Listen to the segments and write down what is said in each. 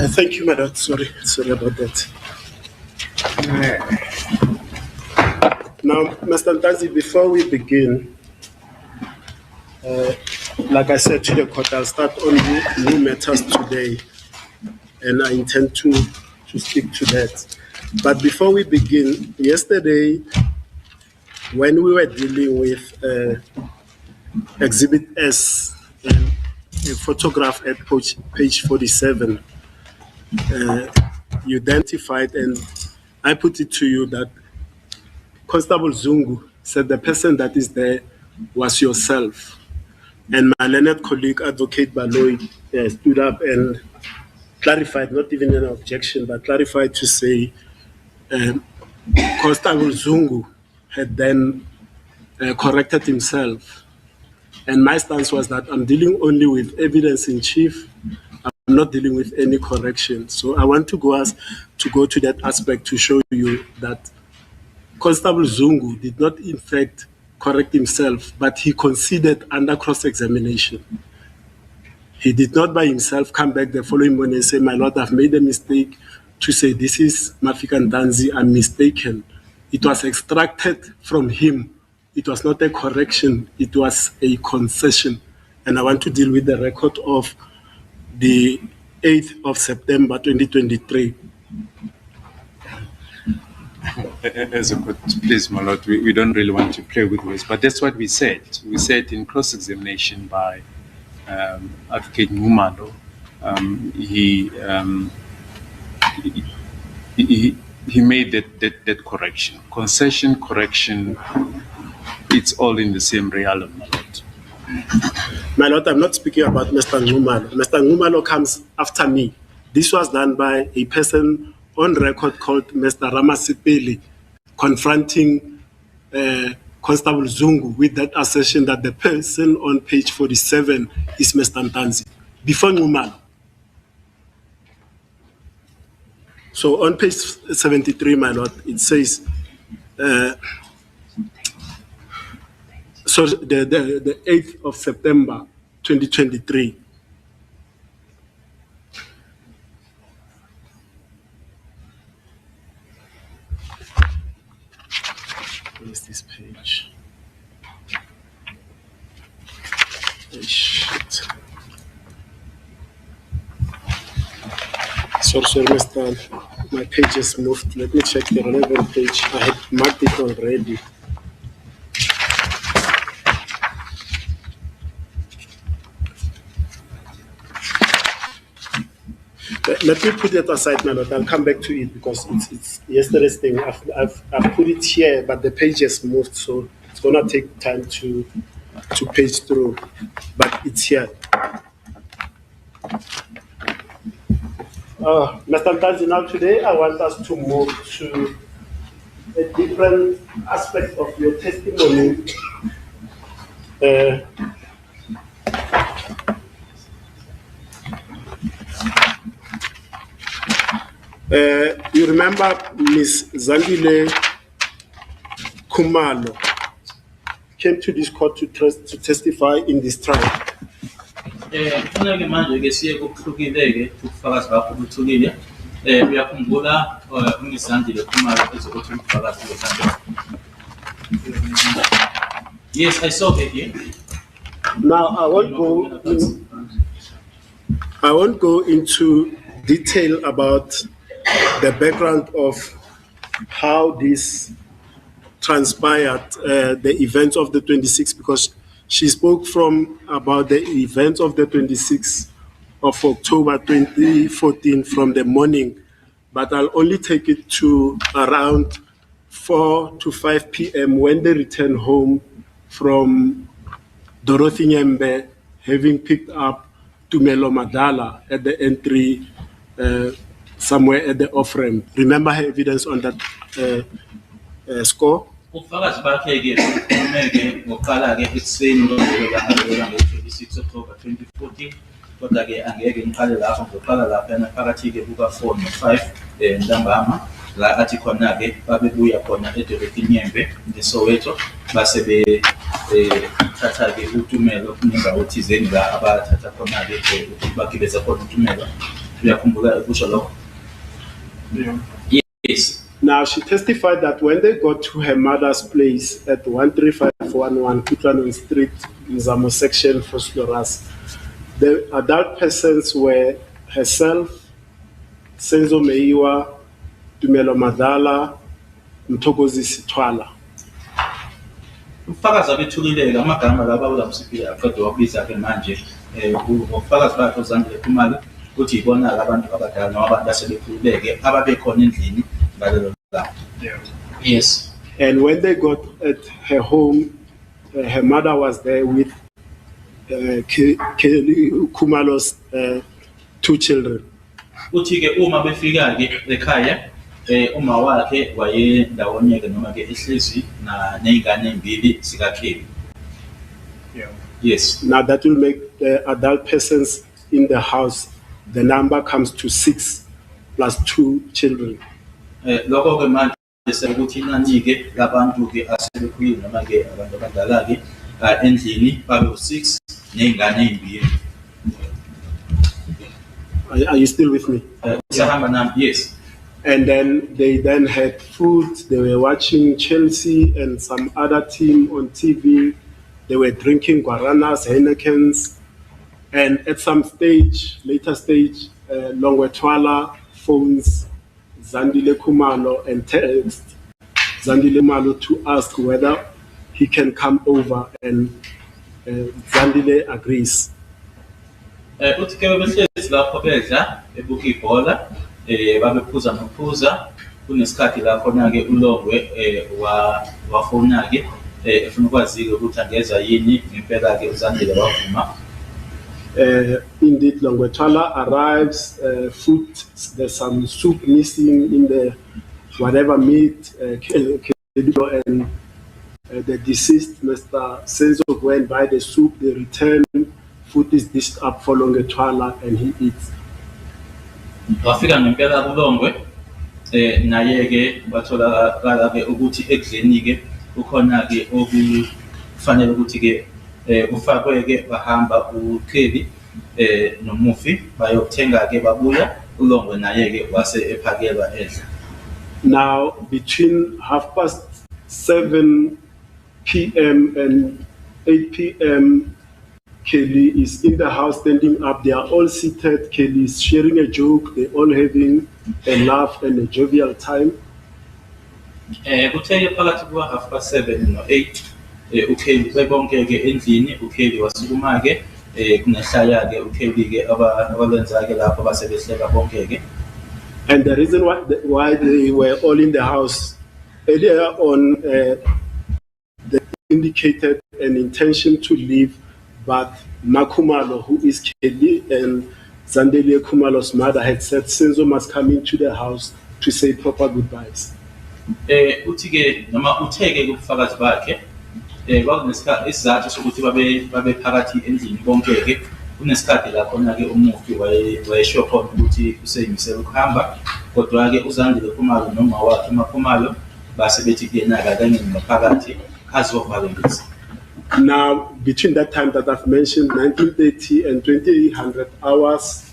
Thank you, Madam. Sorry about that. Now, Mr. Ntanzi, before we begin, like I said to the court, I'll start on the new matters today, and I intend to stick to that. But before we begin, yesterday, when we were dealing with Exhibit S, a photograph at page 47, you identified, and I put it to you that Constable Zungu said the person that is there was yourself. And my learned colleague, Advocate Baloy, stood up and clarified, not even an objection, but clarified to say Constable Zungu had then corrected himself. And my stance was that I'm dealing only with evidence in chief. I'm not dealing with any correction. So I want to go to that aspect to show you that Constable Zungu did not, in fact, correct himself, but he conceded under cross-examination. He did not by himself come back the following morning and say, "My Lord, I've made a mistake," to say, "This is Mafika Ntanzi, I'm mistaken." It was extracted from him. It was not a correction, it was a concession. And I want to deal with the record of the 8th of September 2023. As a court, please, my Lord, we don't really want to play with words, but that's what we said. We said in cross-examination by Advocate Ngumalo, he made that correction. Concession, correction, it's all in the same realm, my Lord. My Lord, I'm not speaking about Mr. Ngumalo. Mr. Ngumalo comes after me. This was done by a person on record called Mr. Ramasipeli, confronting Constable Zungu with that assertion that the person on page 47 is Mr. Ntanzi, before Ngumalo. So on page 73, my Lord, it says, so the 8th of September 2023. Where's this page? Oh, shit. Sorry, Mr. My page has moved. Let me check the relevant page. I had marked it already. Let me put it aside, my Lord. I'll come back to it because it's yesterday's thing. I've put it here, but the page has moved, so it's gonna take time to page through. But it's here. Mr. Ntanzi, now today I want us to move to a different aspect of your testimony. You remember Ms. Zandile Khumalo came to this court to testify in this trial. Yes, I saw it here. Now I won't go into detail about the background of how this transpired, the events of the 26th, because she spoke about the events of the 26th of October 2014 from the morning, but I'll only take it to around 4 to 5 p.m. when they returned home from Dorothy Nyembe, having picked up Tumelo Madala at the entry somewhere at the off-ramp. Remember her evidence on that score? Ufakazi bakhe ke umeke ngoqala ke ekuseni ngo-26 October 2014 kodwa ke angeke ngiqale lapho ngoqala lapha phakathi ke kuka 4 no 5 ntambama la athi khona ke babebuya khona eDorothy Nyembe ngeSoweto base thatha ke utumelo kunendawo thizeni la abathatha khona ke ukuthi bagibeza khona utumelo. Uyakhumbula ukusho lokho? Yes. Now, she testified that when they got to her mother's place at 13511 Kutlanon Street, Mzamo section, Fosloras, the adult persons were herself, Senzo Meiwa, Tumelo Madala, Mtokozi Sitwala. Ufakazi abethulile amagama laba ulamsiphi aqedwe wabiza ke manje ufakazi bakhe uZandile Khumalo uthi ibona abantu abadala nabantu asebekhululeke ababekhona endlini ngalelo langa. Yes. And when they got at her home, her mother was there with Kelly Khumalo's 2 children. Uthi ke uma befika ke ekhaya uma wakhe wayendawonye ke noma ke ehlezi nezingane ezimbili zika Kelly. Yes. Now that will make the adult persons in the house, the number comes to 6 plus 2 children. Lokho ke manje sekuthi inani ke labantu ke asebekhulile noma ke abantu abadala ke endlini babe u6 nezingane ezimbili. Are you still with me? Yes. And then they then had food. They were watching Chelsea and some other team on TV. They were drinking guaranas, Heinekens, and at some stage, later stage, Longwetwala phones Zandile Khumalo and text Zandile Khumalo to ask whether he can come over, and Zandile agrees. Uthi ke behlezi lapho bedla ebuka ibhola babephuza nophuza kunesikhathi la khona ke uLongwe wafona ke efuna ukwazi ukuthi angeza yini ngempela ke uZandile wavuma. Indeed, Longwetwala arrives, food, there's some soup missing in the whatever meat, and the deceased Mr. Senzo went by the soup, they return, food is dished up for Longwetwala and he eats. Wafika ngempela kuLongwe naye ke bathola ke ukuthi ekudleni ke ukhona ke okufanele ukuthi ke ufakwe ke bahamba uKelly noMufi bayokuthenga ke babuya uLongwe naye ke wase ephakelwa edla. Now between 7:30 p.m. and 8 p.m. Kelly is in the house standing up. They are all seated. Kelly is sharing a joke. They're all having a laugh and a jovial time. Kuthe phakathi kwa 7:30 no-8 uKelly bebonke ke endlini uKelly wasukuma ke kunehlaya ke uKelly ke abalenza ke lapho basebehleka bonke ke. And the reason why they were all in the house earlier on, they indicated an intention to leave, but Makhumalo, who is Kelly and Zandile Khumalo's mother, had said Senzo must come into the house to say proper goodbyes. Uthi ke noma utheke kubufakazi bakhe kwakunesikhathi isizathu sokuthi babe phakathi endlini bonke ke kunesikhathi la khona ke uMufi wayesho khona ukuthi useyimisela ukuhamba kodwa ke uZandile Khumalo noma wakhe Makhumalo base bethi kuyena kanye ngaphakathi azovalelisa. Now, between that time that I've mentioned, 1930 and 2000 hours,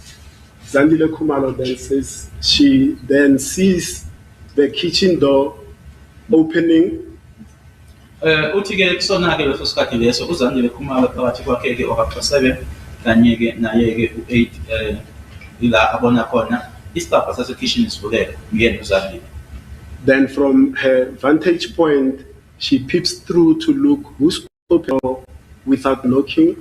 Zandile Khumalo then says she then sees the kitchen door opening. Uthi ke kusona ke leso sikhathi leso uZandile Khumalo phakathi kwakhe ke o7 kanye ke naye ke u8 ila abona khona isitapha sase kitchen sivuleka ngiyena uZandile. Then from her vantage point, she peeps through to look who's open without knocking.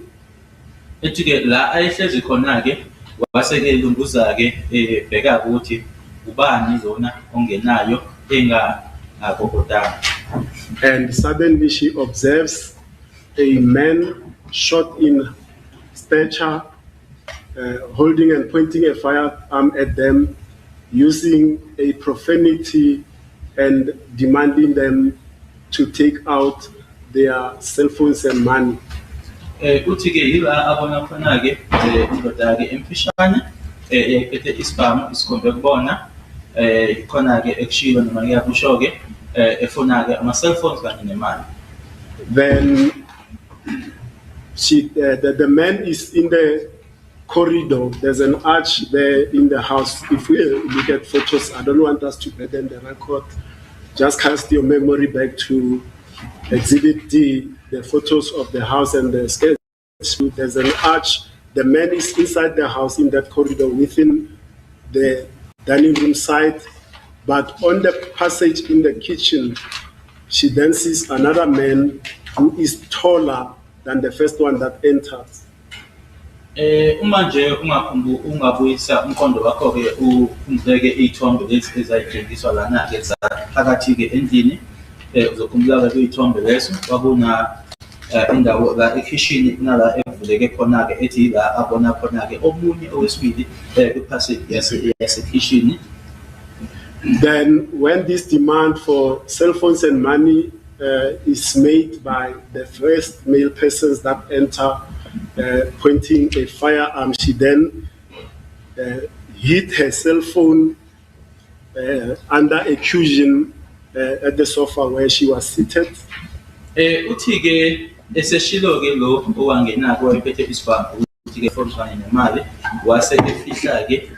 Ethi ke la ayehlezi khona ke wase ke lunguza ke bheka ukuthi ubani lona ongenayo engakokotanga. And suddenly she observes a man short in stature, holding and pointing a firearm at them, using a profanity and demanding them to take out their cell phones and money. Uthi ke ila abona khona ke indoda ke emfishane ephethe isibhamu isikhombe kubona khona ke ekushilo noma kuyakusho ke efona ke ama cell phones kanye nemali. Then the man is in the corridor. There's an arch there in the house. If we look at photos, I don't want us to burden the record. Just cast your memory back to Exhibit D, the photos of the house and the sketch. There's an arch. The man is inside the house in that corridor within the dining room side. But on the passage in the kitchen, she then sees another man who is taller than the first one that enters. Uma nje ungabuyisa umqondo wakho ke umbeke ithombe lezi ezayitshengiswa lana ke phakathi ke endlini uzokhumbula ke ithombe leso kwakuna indawo la ekitchen kunala evuleke khona ke ethi la abona khona ke omunye owesibili kuphase yase kitchen. Then when this demand for cell phones and money is made by the first male persons that enter pointing a firearm, she then hid her cell phone under a cushion at the sofa where she was seated. Uthi ke eseshilo ke lo owangena ko ephethe isibhamu uthi ke phone kanye nemali wase efihla ke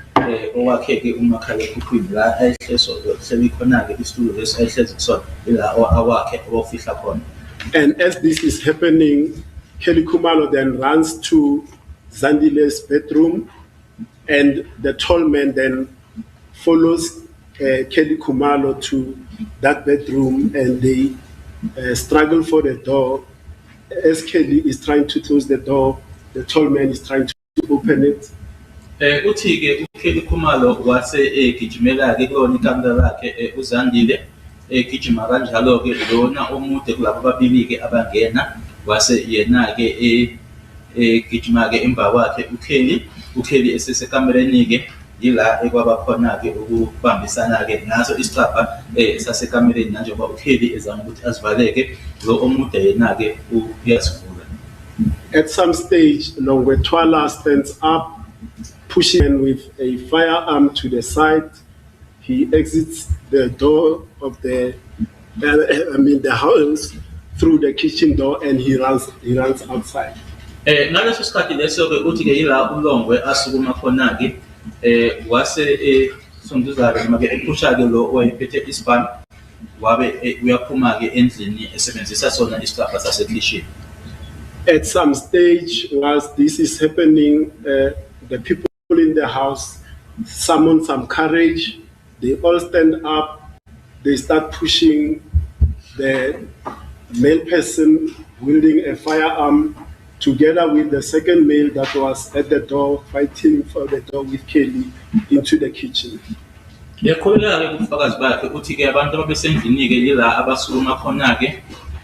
owakhe ke umakhala ekhukhwini la ayihleso selikhona ke isitulo lesi ayihlezi kusona ila awakhe obofihla khona. And as this is happening, Kelly Khumalo then runs to Zandile's bedroom, and the tall man then follows Kelly Khumalo to that bedroom, and they struggle for the door. As Kelly is trying to close the door, the tall man is trying to open it. Uthi ke uKelly Khumalo wase egijimela ke kulona ikamela lakhe uZandile egijima kanjalo ke lona omude kulabo babili ke abangena wase yena ke egijima ke emva kwakhe uKelly esesekamereni ke yila ekwaba khona ke ukubambisana ke ngaso isicapha sasekamereni njengoba uKelly ezama ukuthi asivaleke lo omude yena ke uyasivula. At some stage, Longwetwala stands up, pushing him with a firearm to the side. He exits the door of the house through the kitchen door, and he runs outside. Ngaleso sikhathi leso ke uthi ke yila uLongwe asukuma khona ke wase sonduza ke manje ephusha ke lo oyiphethe isibhamu wabe uyaphuma ke endlini esebenzisa sona isicapha sasekitchen. At some stage, whilst this is happening, the people in the house summon some courage. They all stand up. They start pushing the male person wielding a firearm together with the second male that was at the door fighting for the door with Kelly into the kitchen. Yakholeka ke ubufakazi bakhe uthi ke abantu ababesendlini ke yila abasukuma khona ke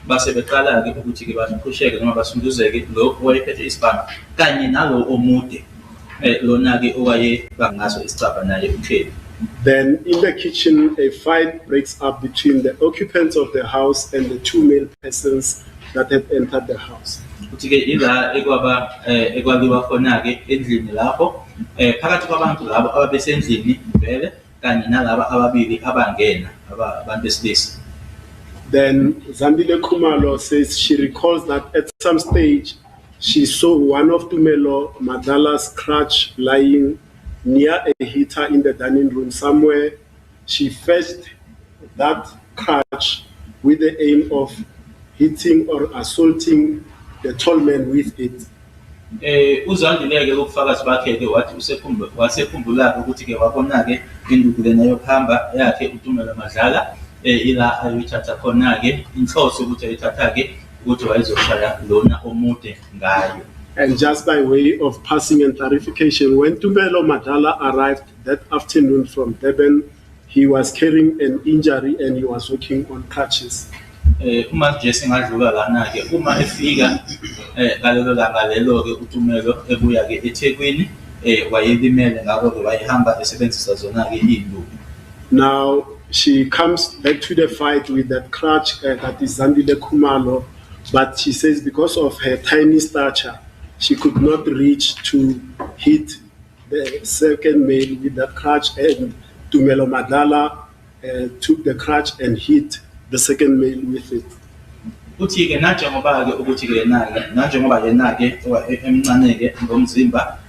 base beqala ke ukuthi ke baphusheke noma basunduzeke lo owayephethe isibhamu kanye nalo omude lona ke owaye bangaso isicapha naye uKelly. Then in the kitchen, a fight breaks up between the occupants of the house and the two male persons that had entered the house. Uthi ke ila ekwaliwa khona ke endlini lapho phakathi kwabantu labo ababesendlini vele kanye nalabo ababili abangena abantu besilisa. Then Zandile Khumalo says she recalls that at some stage she saw one of Tumelo Madala's crutch lying near a heater in the dining room somewhere. She fetched that crutch with the aim of hitting or assaulting the tall man with it. UZandile ke ubufakazi bakhe ke wathi wasekhumbula ukuthi ke wabona ke induku lena yokuhamba yakhe uTumelo Madlala ila ayithatha khona ke inhloso ukuthi ayithatha ke ukuthi wayezoshaya lona omude ngayo. And just by way of passing and clarification, when Tumelo Madala arrived that afternoon from Durban, he was carrying an injury and he was walking on crutches. Uma nje singadlula lana ke uma efika ngalelo langa lelo ke uTumelo ebuya ke eThekwini wayelimele ngakho ke wayehamba esebenzisa zona ke induku. Now she comes back to the fight with that crutch that is Zandile Khumalo, but she says because of her tiny stature, she could not reach to hit the second male with that crutch, and Tumelo Madala took the crutch and hit the second male with it. uthi ke nanjengoba ke ukuthi ke nanjengoba yena ke emncane ke ngomzimba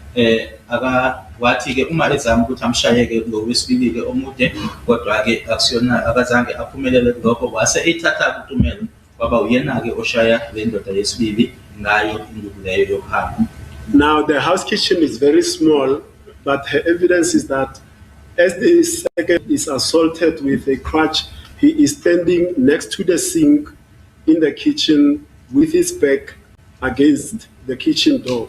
wathi ke uma ezama ukuthi amshayeke lo wesibili ke omude kodwa ke akusiyona akazange aphumelele lokho wase ethatha uTumelo kwaba uyena ke oshaya le ndoda yesibili ngayo induku leyo yokuhamba. Now, the house kitchen is very small, but her evidence is that as the second is assaulted with a crutch, he is standing next to the sink in the kitchen with his back against the kitchen door.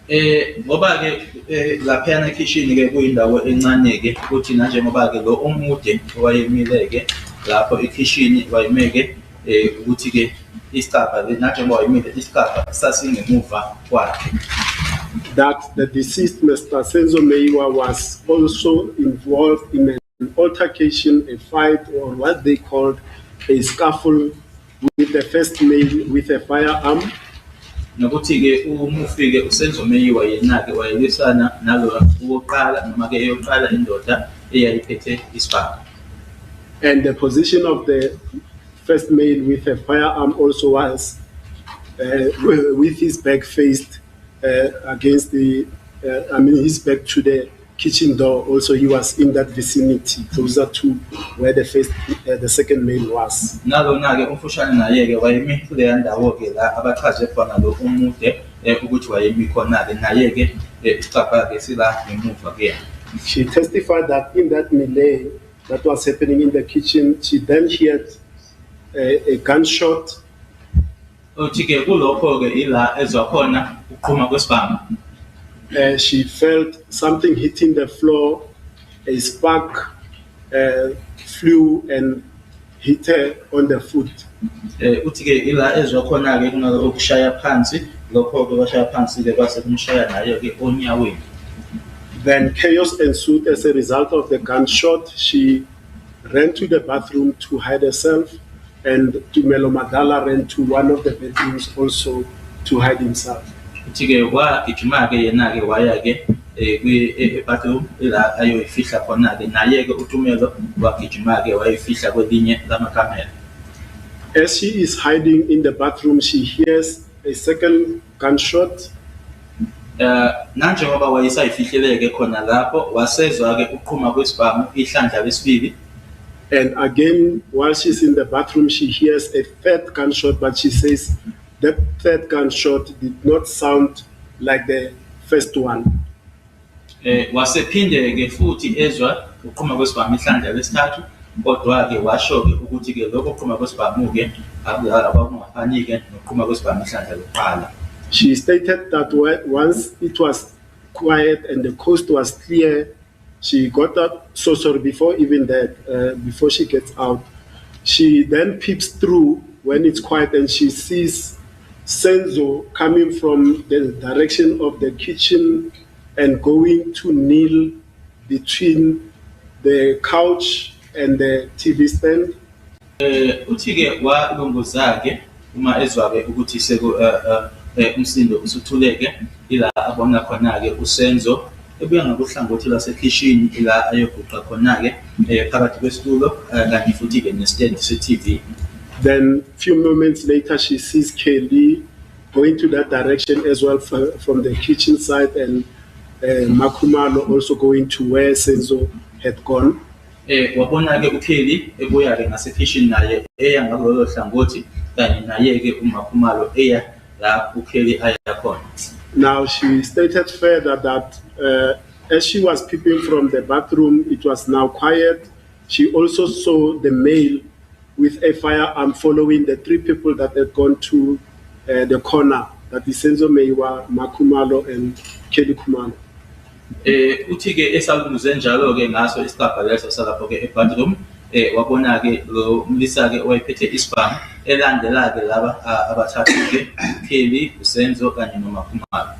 Ngoba ke lapha kitchen ke kuyindawo encane ke kuthi manje ngoba ke lo omude wayemile ke lapho ekitchen wayemeke ukuthi ke isikapa njengoba wayemile isikapa sasingemuva kwakhe. That the deceased Mr. Senzo Meiwa was also involved in an altercation, a fight, or what they called a scuffle with the first male with a firearm. Nokuthi ke umufike uSenzo Meyiwa yena ke wayelisana nalo oqala noma ke eyoqala indoda eyayiphethe isibhamu. And the position of the first male with a firearm also was with his back faced against his back to the kitchen door. Also, he was in that vicinity, closer to where the second male was. Nalo na ke umfushane naye ke wayemi kule ndawo ke la abachaze khona lo umude ukuthi wayemi khona ke naye ke isicapha ke sila ngemuva ke. She testified that in that melee that was happening in the kitchen, she then heard a gunshot. Uthi ke kulokho ke ila ezwa khona uqhuma kwesibhamu. She felt something hitting the floor, a spark flew and hit her on the foot. Uthi ke ila ezwa khona ke kunalo ukushaya phansi lokho ke bashaya phansi ke base kumshaya naye ke onyaweni. Then chaos ensued as a result of the gunshot. She ran to the bathroom to hide herself, and Tumelo Madala ran to one of the bedrooms also to hide himself. Uthi ke wagijima ke yena ke waya ke bathroom ila ayoyifihla khona ke naye ke uTumelo wagijima ke wayifihla kwelinye lamakamela. As she is hiding in the bathroom, she hears a second gunshot. Nanjengoba wayesayifihleleke khona lapho wasezwa ke uqhuma kwesibhamu ihlandla lesibili. And again, while she's in the bathroom, she hears a third gunshot, but she says that third gunshot did not sound like the first one. Wasephinde ke futhi ezwa uqhuma kwesibhamu ihlandla lesithathu kodwa ke washo ke ukuthi ke lokho uqhuma kwesibhamu ke abangafani ke noqhuma kwesibhamu ihlandla lokuqala. She stated that once it was quiet and the coast was clear, she got up. So sorry, before even that, before she gets out, she then peeps through when it's quiet and she sees Senzo coming from the direction of the kitchen and going to kneel between the couch and the TV stand. Uthi ke walunguza ke uma ezwa ke ukuthi umsindo usuthuleke ila abona khona ke uSenzo ebuya ngakuhlangothi lasekitchen ila ayoguqa khona ke phakathi kwesitulo kanti futhi ke nestand se-TV. Then few moments later she sees Kelly going to that direction as well from the kitchen side, and Makumalo also going to where Senzo had gone. Wabona ke uKelly ebuya ke ngasekitchen naye eya ngalolo hlangothi kanye naye ke uMakumalo eya la uKelly aya khona. Now she stated further that as she was peeping from the bathroom, it was now quiet. She also saw the male with a firearm following the three people that had gone to the corner, that is Senzo Meiwa, Makumalo, and Kelly Kumalo. Uthi ke esalunguze njalo ke ngaso isigaba leso salapho ke ebathroom wabona ke lo mlisa ke wayephethe isibhamu elandela ke laba abathathu ke Kelly, uSenzo kanye noMakumalo.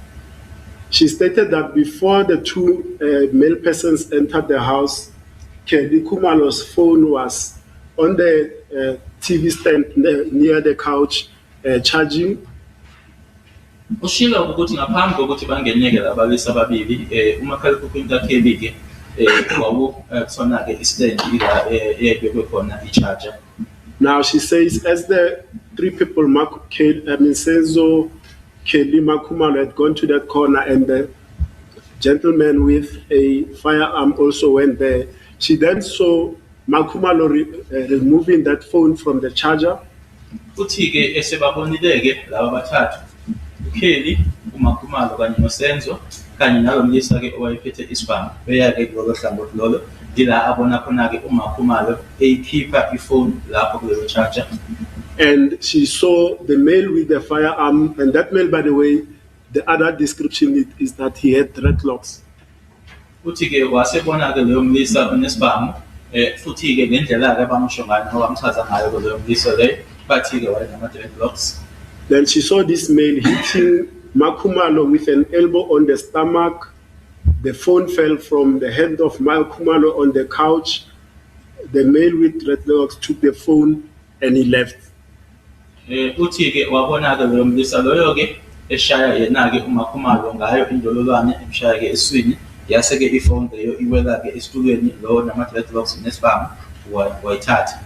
She stated that before the two male persons entered the house, Kelly Kumalo's phone was on the TV stand near the couch charging. Ushilo ukuthi ngaphambi kokuthi bangeneke labalisa ababili umakhalekhukhwini kaKelly ke kusona ke istand ila ebekwe khona i-charger. Now she says as the three people, Senzo, Kelly, Makumalo had gone to that corner, and the gentleman with a firearm also went there. She then saw Makumalo removing that phone from the charger. Futhi ke esebabonile ke laba bathathu uKelly, uMakhumalo kanye noSenzo kanye nalomlisa ke owayephethe isibhamu beya ke kulolo hlangothi lolo ila abona khona ke uMakhumalo eyikhipha ifone lapho kulelo charger. And she saw the male with the firearm, and that male, by the way, the other description is that he had dreadlocks. Futhi ke wasebona ke leyo mlisa onesibhamu futhi ke ngendlela ke bamusho ngayo nobamchaza ngayo leyo mlisa le bathi ke wayenama dreadlocks. Then she saw this male hitting Makhumalo with an elbow on the stomach. The phone fell from the hand of Makhumalo on the couch. The male with dreadlocks took the phone and he left. Uthi ke wabona ke leyo mlisa loyo ke eshaya yena ke uMakhumalo ngayo indololwane emshaya ke eswini yase ke ifone leyo iwela ke esitulweni lo nama dreadlocks nesibhamu wayithatha.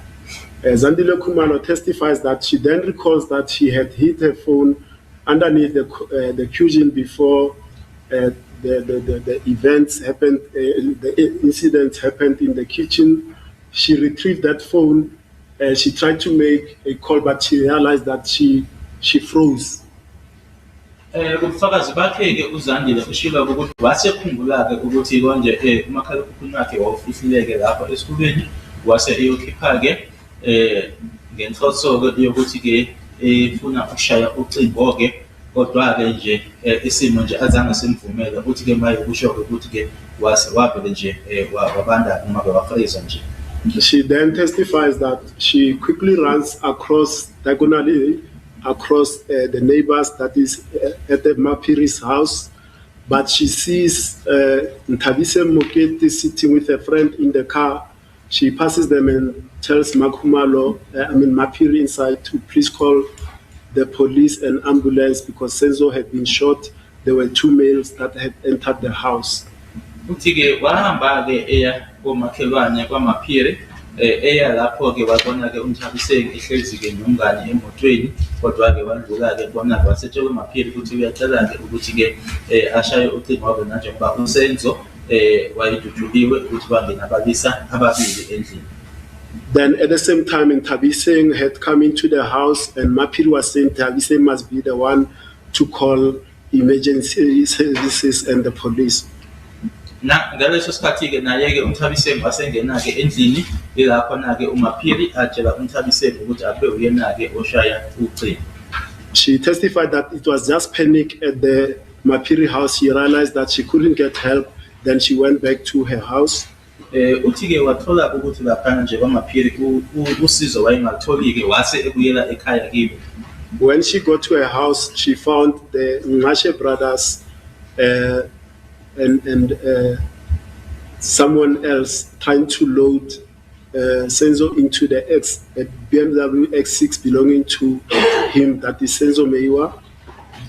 Zandile Khumalo testifies that she then recalls that she had hit her phone underneath the cushion before the events happened, the incident happened in the kitchen. She retrieved that phone. She tried to make a call, but she realized that she froze. Kubufakazi bakhe ke uZandile ushilo ukuthi wasekhumbula ke ukuthi konje umakhalekhukhwini wakhe wawufihlileke lapho esitulweni wase eyokhipha ke ngenhloso ke yokuthi ke efuna ukushaya ucingo ke kodwa ke nje isimo nje azange simvumele ukuthi ke maye kusho ukuthi ke wavele nje wabanda noma wafreza nje. She then testifies that she quickly runs diagonally across the neighbors, that is at the Mapiri's house, but she sees Nthabise Mokete sitting with a friend in the car. She passes them and tells Mapiri inside to please call the police and ambulance because Senzo had been shot. There were two males that had entered the house. Uthi ke wahamba ke eya komakhelwane kwaMaphiri eya lapho ke wabona ke uNthabiseni ehlezi ke nomngane emotweni kodwa ke wandlula ke bona wasetshela uMaphiri ukuthi uyacela ke ukuthi ke ashaye ucingo wabo njengoba uSenzo wayiduduliwe ukuthi bangenabalisa ababili endlini. Then at the same time, Nthabiseng had come into the house, and Mapiri was saying Nthabiseng must be the one to call emergency services and the police. Na ngaleso sikhathi ke naye ke uNthabiseni wasengena ke endlini ilapho na ke uMaphiri atshela uNthabiseni ukuthi abe uyena ke oshaya ucingo. She testified that it was just panic at the Mapiri house. She realized that she couldn't get help. Then she went back to her house. Uthi ke wathola ukuthi lapha nje kwaMaphiri usizo wayengalitholi ke wase ebuyela ekhaya kibo. When she got to her house, she found the Ngashe brothers and someone else trying to load Senzo into the BMW X6 belonging to him, that is Senzo Meiwa.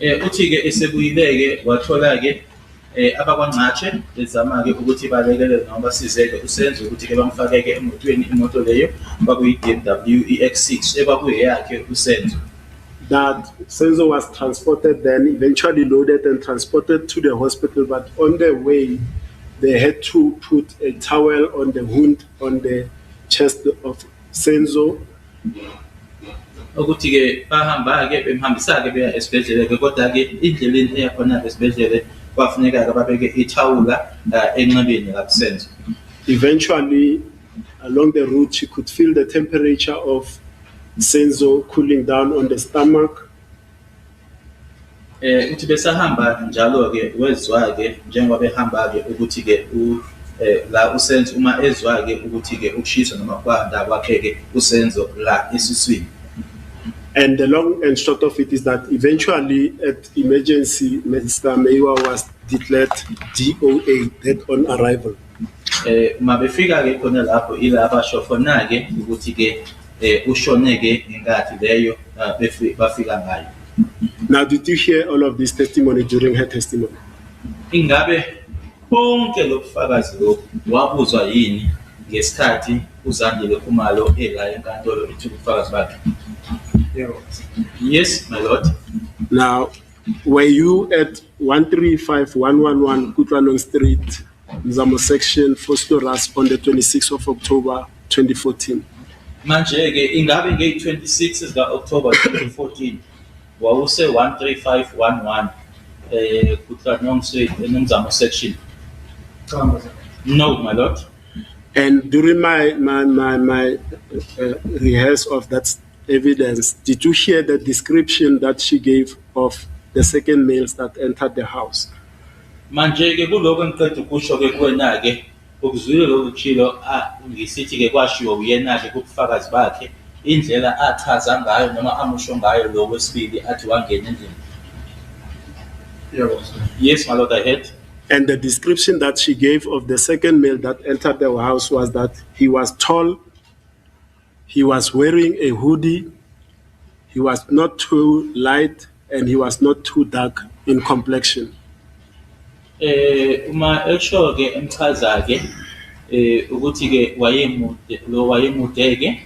Uthi ke esebuyileke wathola ke abakwaNqatshe bezama ke ukuthi balekele noma basizeke uSenzo ukuthi ke bamfakeke emotweni imoto leyo bakuyi BMW X6 ebakuyeyakhe uSenzo. That Senzo was transported, then eventually loaded and transported to the hospital, but on the way they had to put a towel on the wound on the chest of Senzo. Ukuthi ke bahamba ke bemhambisa ke beya esibhedlela ke kodwa ke indleleni eya khona esibhedlela kwafuneka ke babeke ithawula enqabeni lakuSenzo. Eventually along the route she could feel the temperature of Senzo cooling down on the stomach. Uthi besahamba njalo ke wezwa ke njengoba behamba ke ukuthi ke la uSenzo uma ezwa ke ukuthi ke ukushisa noma kwanda kwakhe ke uSenzo la esiswini. And the long and short of it is that eventually at emergency, Mr. Meiwa was declared DOA, dead on arrival. Uma befika ke khona lapho ila abasho khona ke ukuthi ke ushone ke ingathi leyo bafika ngayo. Now, did you hear all of this testimony during her testimony? Ingabe bonke lobufakazi lokhu wabuzwa yini ngesikhathi uZandile Khumalo ela enkantolo ethi ubufakazi bakhe? Yes, my lord. Now, were you at 135111 Kutlanong Street, Mzamo section, Fostoras on the 26th of October 2014? Manje ke ingabe nge-26 zika October 2014 wawuse 13511 Kutlanong Street eNomzamo section? No, my lord. And during my rehearse of that evidence, did you hear the description that she gave of the second males that entered the house? Manje ke kuloko ngiqeda ukusho ke kuwena ke ukuzwile lokhu kuchilo ngisithi ke kwashiwo uyena ke kubufakazi bakhe indlela achaza ngayo noma amusho ngayo lo wesibili athi wangena endlini. Yes, my lord, I heard. And the description that she gave of the second male that entered the house was that he was tall, he was wearing a hoodie, he was not too light, and he was not too dark in complexion. Uma esho ke emchaza ke ukuthi ke wayemude ke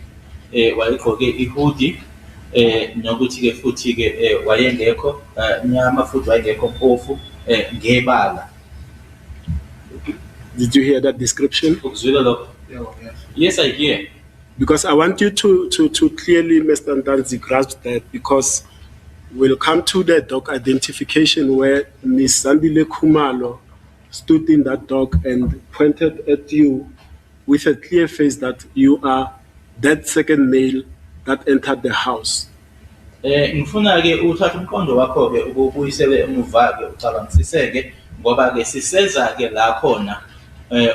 wayegqoke ihoodie nokuthi ke futhi ke wayengekho nyama futhi wayengekho mpofu ngebala. Did you hear that description? Ukuzwile lokho? Yes, I hear. Because I want you to clearly, Mr. Ntanzi, grasp that, because we'll come to the dog identification where Miss Zandile Khumalo stood in that dog and pointed at you with a clear face that you are that second male that entered the house. Ngifuna ke uthatha umqondo wakho ke ukubuyisele emuva ke ucabangisise ke ngoba ke siseza ke la khona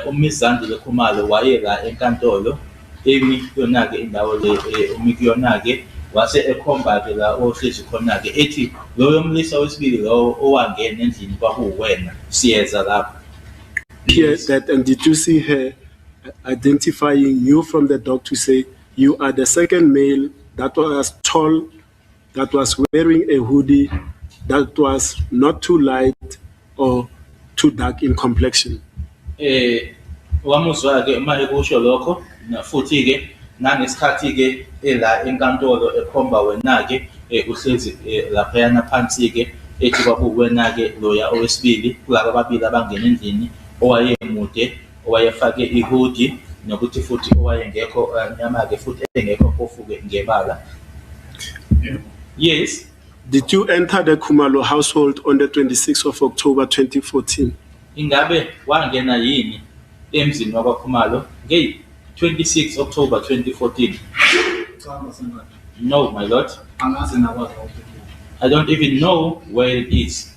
uMiss Zandile Khumalo waye la enkantolo emi yona ke indawo le umikuyona ke wase ekhomba ke la ohlezi khona ke ethi loyo mlisa wesibili lo owangena endlini kwakuwena siyeza lapha. Hear that, and did you see her identifying you from the dog to say you are the second male that was tall, that was wearing a hoodie, that was not too light or too dark in complexion? Wamuzwa ke uma ekusho lokho na futhi ke nangesikhathi ke ela enkantolo ekhomba wena ke uhlezi lapha yana phansi ke ethi kwakuwena ke loya owesibili kulabo ababili abangena endlini owayemude owayefake ihoodie nokuthi futhi owayengekho nyama ke futhi engekho mpofu ke ngebala. Yes. Did you enter the Khumalo household on the 26th of October 2014? Ingabe wangena yini emzini wakwaKhumalo nge 26 October 2014? No, my lord. I don't even know where it is.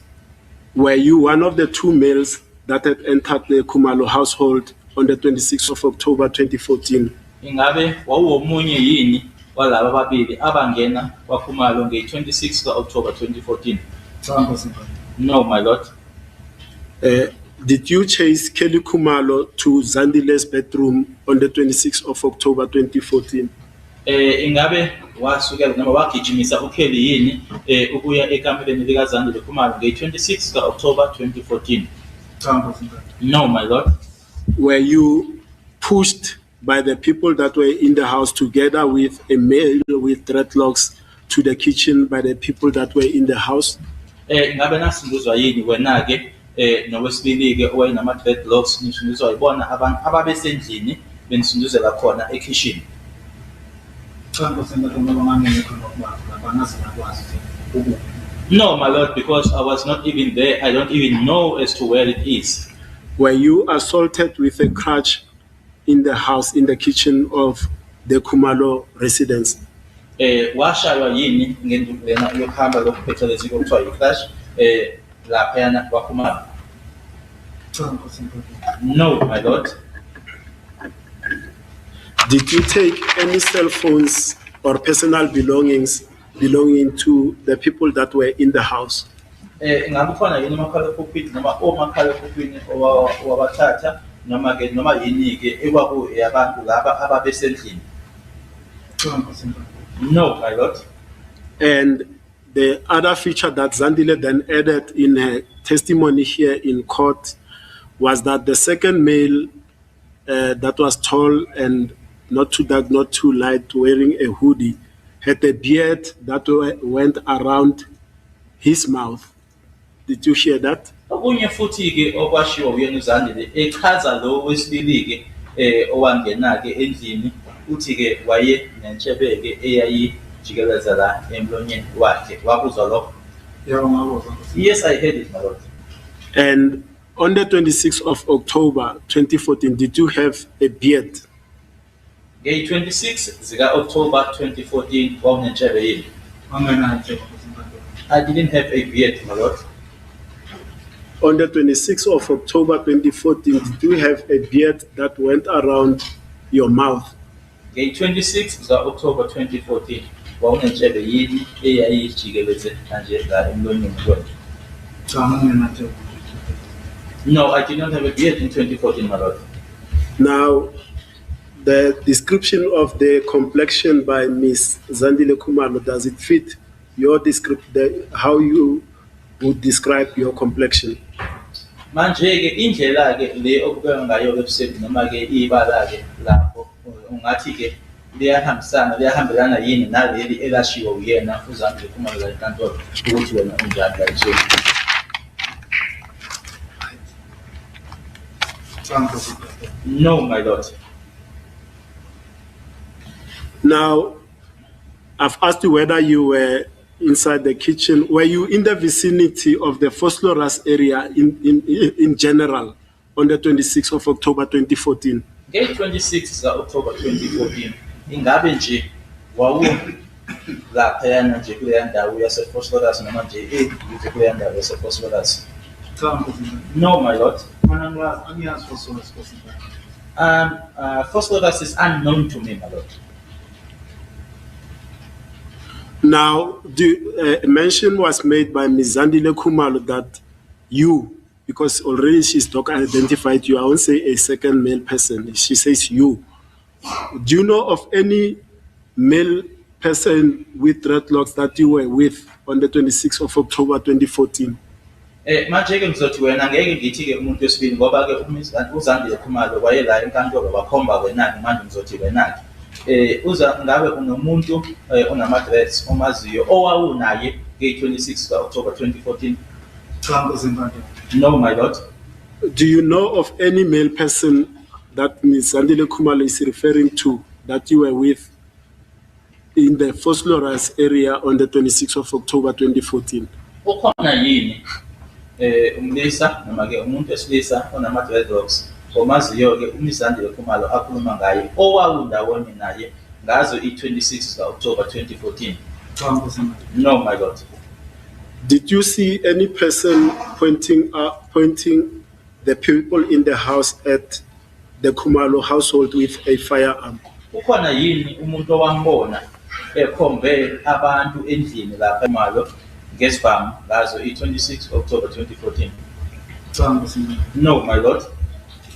Were you one of the two males that had entered the Khumalo household on the 26th of October 2014? Ingabe wawumunye yini walaba ababili abangena kwaKhumalo nge 26 October 2014? No, my lord. Did you chase Kelly Khumalo to Zandile's bedroom on the 26th of October 2014? Ingabe wasukela noma wagijimisa uKelly yini ukuya ekameleni lika Zandile Khumalo nge 26 October 2014? No, my lord. Were you pushed by the people that were in the house together with a male with dreadlocks to the kitchen by the people that were in the house? Ingabe nasinduzwa yini wena ke nowesibili ke owayenama dreadlocks nisinduzwa yibona abantu ababesendlini benisinduzela khona ekitchen? No, my lord, because I was not even there. I don't even know as to where it is. Were you assaulted with a crutch in the house, in the kitchen of the Khumalo residence? Washaywa yini ngendlu lena yokuhamba lokuphethelezi okuthiwa yi-crash laphayana kwaKhumalo? No, my lord. Did you take any cell phones or personal belongings belonging to the people that were in the house? Ingabe khona yini umakhalekhukhwini noma omakhalekhukhwini owabathatha noma ke noma yini ke ekwaku yabantu laba ababesendlini? No, my lord. And the other feature that Zandile then added in her testimony here in court was that the second male that was tall and not too dark, not too light, wearing a hoodie, had a beard that went around his mouth. Did you hear that? Okunye futhi ke okwashiwo uyena uZandile echaza lo wesibili ke owangena ke endlini uthi ke waye nentshebe ke eyayijikeleza la emlonyeni wakhe wakuzwa lokho. Yes, I heard it, my lord. And on the 26th of October 2014, did you have a beard? Nge 26 zika October 2014 wawunentshebe yini? I didn't have a beard, my lord. On the 26th of October 2014, did you have a beard that went around your mouth? Nge 26 zika October 2014 wawunentshebe yini eyayijikeleze kanje la emlonyeni wakhe? No, I did not have a beard in 2014, my lord. Now, the description of the complexion by Miss Zandile Khumalo, does it fit your how you would describe your complexion? Manje ke indlela ke le okubeka ngayo website noma ke ibala ke lapho ungathi ke liyahambelana yini naleli elashiwo uyena uZandile Khumalo la enkantolo ukuthi wena unjani la nje? No, my lord. Now, I've asked you whether you were inside the kitchen. Were you in the vicinity of the Vosloorus area in general on the 26th of October 2014? Nge 26 October 2014 ingabe nje wawu lapha yana nje kule ndawo yase Vosloorus noma nje kuze kule ndawo yase Vosloorus? No, my lord. Vosloorus is unknown to me, my lord. Now, a mention was made by Ms. Zandile Khumalo that you, because already she's identified you, I won't say a second male person, she says you. Do you know of any male person with dreadlocks that you were with on the 26th of October 2014? Manje ke ngizothi wena ngeke ngithi ke umuntu wesibili ngoba ke uZandile Khumalo wayela enkantolo wakhomba wenani manje ngizothi wenani. Ngabe unomuntu onama-dreads omaziyo owawunaye nge 26 October 2014? No, my lord. Do you know of any male person that Ms. Zandile Khumalo is referring to that you were with in the Vosloorus area on the 26th of October 2014? Ukhona yini umlisa noma ke umuntu wesilisa onama-dreadlocks omaziyo ke uMs Zandile Khumalo akhuluma ngaye owawundawonye naye ngazo i-26 October 2014? No, my lord. Did you see any person pointing the people in the house at the Khumalo household with a firearm? Ukhona yini umuntu owambona ekhombe abantu endlini lapha eMalo ngesibhamu ngazo i-26 October 2014? No, my lord.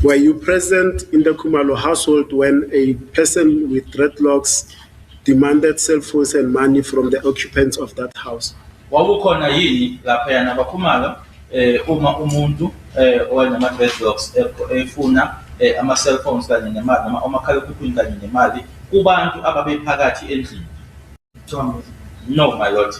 Were you present in the Khumalo household when a person with dreadlocks demanded cell phones and money from the occupants of that house? Wawukhona yini lapha yana baKhumalo uma umuntu owanama-dreadlocks efuna ama-cell phones kanye nemali noma omakhalekhukhwini kanye nemali kubantu ababephakathi endlini? No, my lord.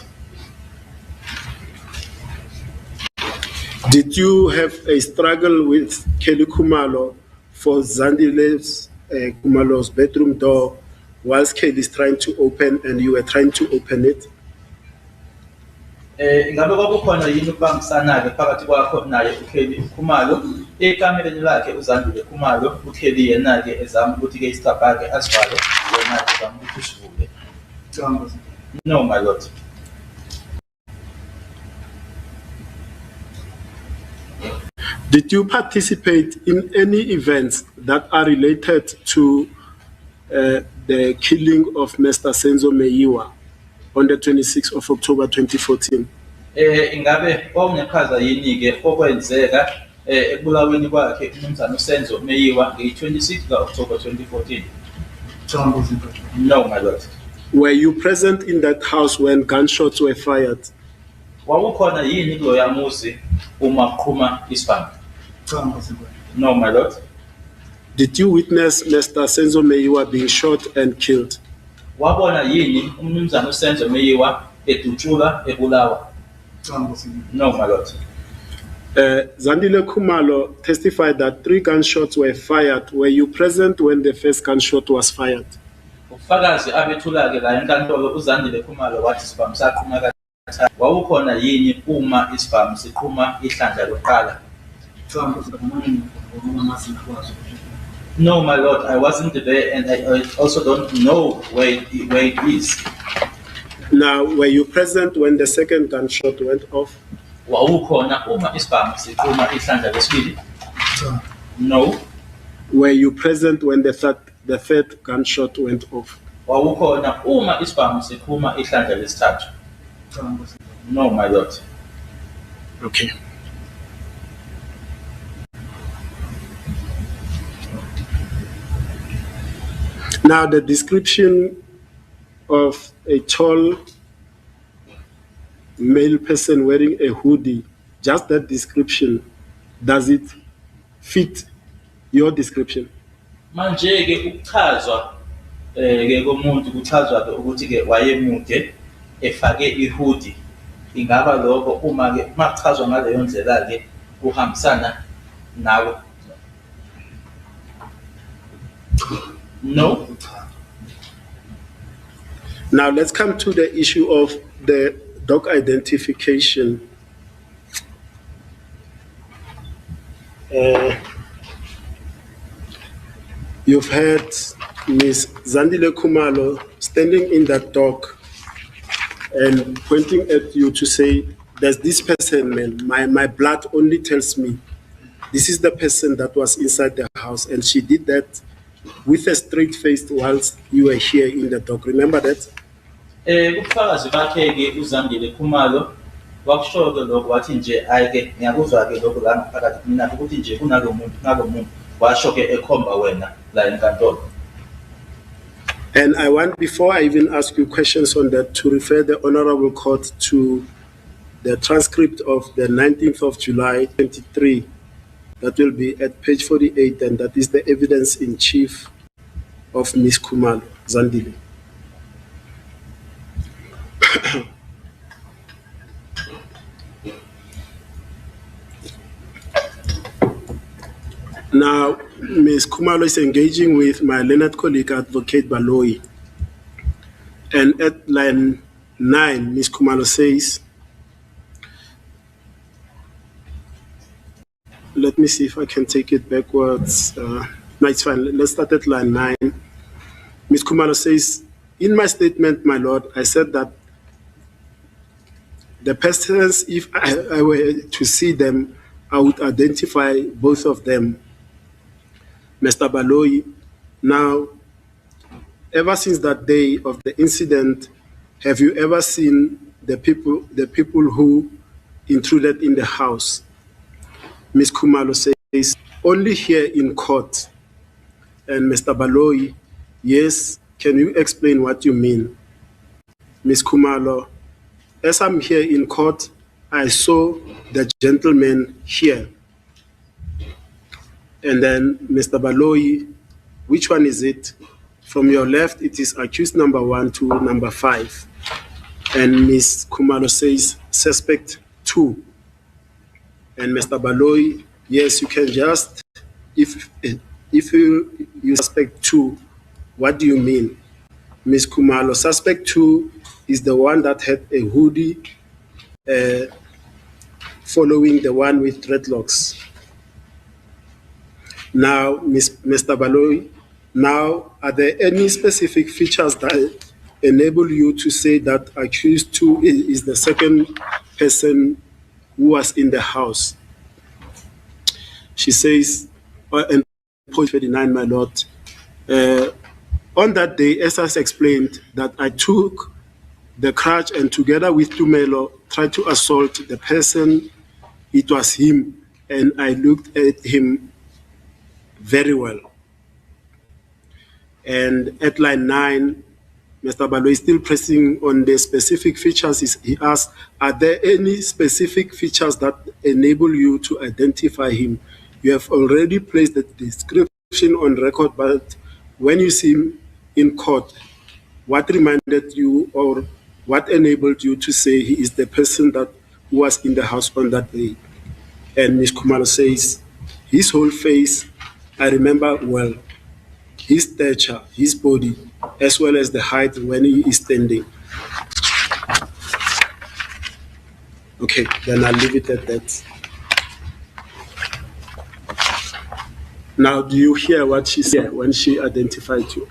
Did you have a struggle with Kelly Khumalo for Zandile Khumalo's bedroom door whilst Kelly is trying to open and you were trying to open it? Ingabe kwakukhona yini ukubangisana-ke phakathi kwakho naye uKelly Khumalo ekamereni lakhe uZandile Khumalo uKelly yena-ke ezama ukuthi-ke isithabhake asivale yena-ke ezama ukuthi usivule? No, my lord. Did you participate in any events that are related to the killing of Mr. Senzo Meyiwa on the 26th of October 2014? Ingabe kwawuneqhaza yini-ke okwenzeka ekubulaweni kwakhe uMnumzane uSenzo Meyiwa nge-26 October 2014? No, my lord. Were you present in that house when gunshots were fired? Wawukhona yini kuloya muzi uma kuqhuma isibhamu? No, my lord. Did you witness Mr. Senzo Meyiwa being shot and killed? wabona yini umnumzana uSenzo Meyiwa edutshulwa ebulawa? No, my lord. Zandile Khumalo testified that 3 gunshots were fired. Were you present when the first gunshot was fired? Ufakazi abethula-ke la enkantolo uZandile Khumalo wathi isibhamu saqhuma kathathu. Wawukhona yini uma isibhamu siqhuma ihlandla lokuqala? No, my lord, I wasn't there, and I also don't know where it is. Now, were you present when the second gunshot went off? Wawukhona uma isibhamu siqhuma ihlandla lesibili? No. Were you present when the third gunshot went off? Wawukhona uma isibhamu siqhuma ihlandla lesithathu? No, my lord. Okay. Now, the description of a tall male person wearing a hoodie, just that description, does it fit your description? Manje-ke ukuchazwa ke komuntu kuchazwa-ke ukuthi-ke wayemude efake ihudi. Ingaba lokho uma-ke makuchazwa ngaleyo ndlela-ke kuhambisana nawe? No. Now let's come to the issue of the dog identification. You've heard Ms. Zandile Khumalo standing in that dock and pointing at you to say, there's this person, man, my blood only tells me this is the person that was inside the house, and she did that with a straight face whilst you were here in the dock. Remember that? Ubufakazi bakhe-ke uZandile Khumalo wakusho-ke lokho wathi nje ayike ngiyakuzwa-ke lokho la ngaphakathi kumina ukuthi nje kunalo muntu washo-ke ekhomba wena la enkantolo. And I want, before I even ask you questions on that, to refer the Honorable Court to the transcript of the 19th of July 23. That will be at page 48, and that is the evidence in chief of Ms. Khumalo, Zandile. Now, Ms. Khumalo is engaging with my learned colleague, Advocate Baloyi. And at line 9, Ms. Khumalo says, let me see if I can take it backwards. No, it's fine. Let's start at line 9. Ms. Khumalo says, in my statement, my lord, I said that the persons, if I were to see them, I would identify both of them. Mr. Baloyi, now, ever since that day of the incident, have you ever seen the people who intruded in the house? Ms. Khumalo says, only here in court. And Mr. Baloyi, yes, can you explain what you mean? Ms. Khumalo, as I'm here in court, I saw the gentleman here. And then Mr. Baloyi, which one is it? From your left, it is accused number 1 to number 5. And Ms. Khumalo says, suspect 2. And Mr. Baloyi, yes, you can just, if you suspect 2, what do you mean? Ms. Khumalo, suspect 2 is the one that had a hoodie following the one with dreadlocks. Now, Mr. Baloyi, now, are there any specific features that enable you to say that accused 2 is the second person who was in the house? She says, and point 39, my lord, on that day, as I explained, that I took the crutch and together with Tumelo tried to assault the person. It was him, and I looked at him very well. And at line 9, Mr. Baloyi is still pressing on the specific features. He asked, are there any specific features that enable you to identify him? You have already placed the description on record, but when you see him in court, what reminded you or what enabled you to say he is the person that was in the house on that day? And Ms. Khumalo says, his whole face, I remember well, his stature, his body, as well as the height when he is standing. Okay, then I'll leave it at that. Now, do you hear what she said when she identified you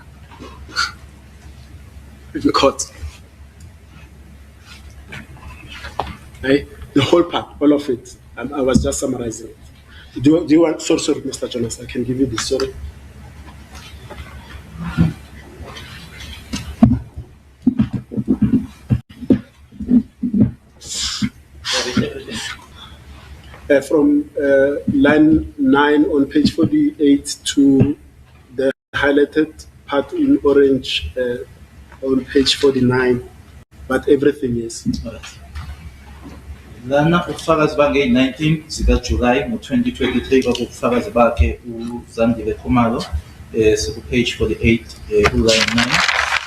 in court? Right? The whole part, all of it. I was just summarizing it. Do you want? Sorry, Mr. Jonas, I can give you this. Sorry. From line 9 on page 48 to the highlighted part in orange on page 49, but everything is. Lana ubufakazi bange-19 zikaJulayi ngo-2023 kwakubufakazi bakhe uZandile Khumalo siku-page 48 uline 9.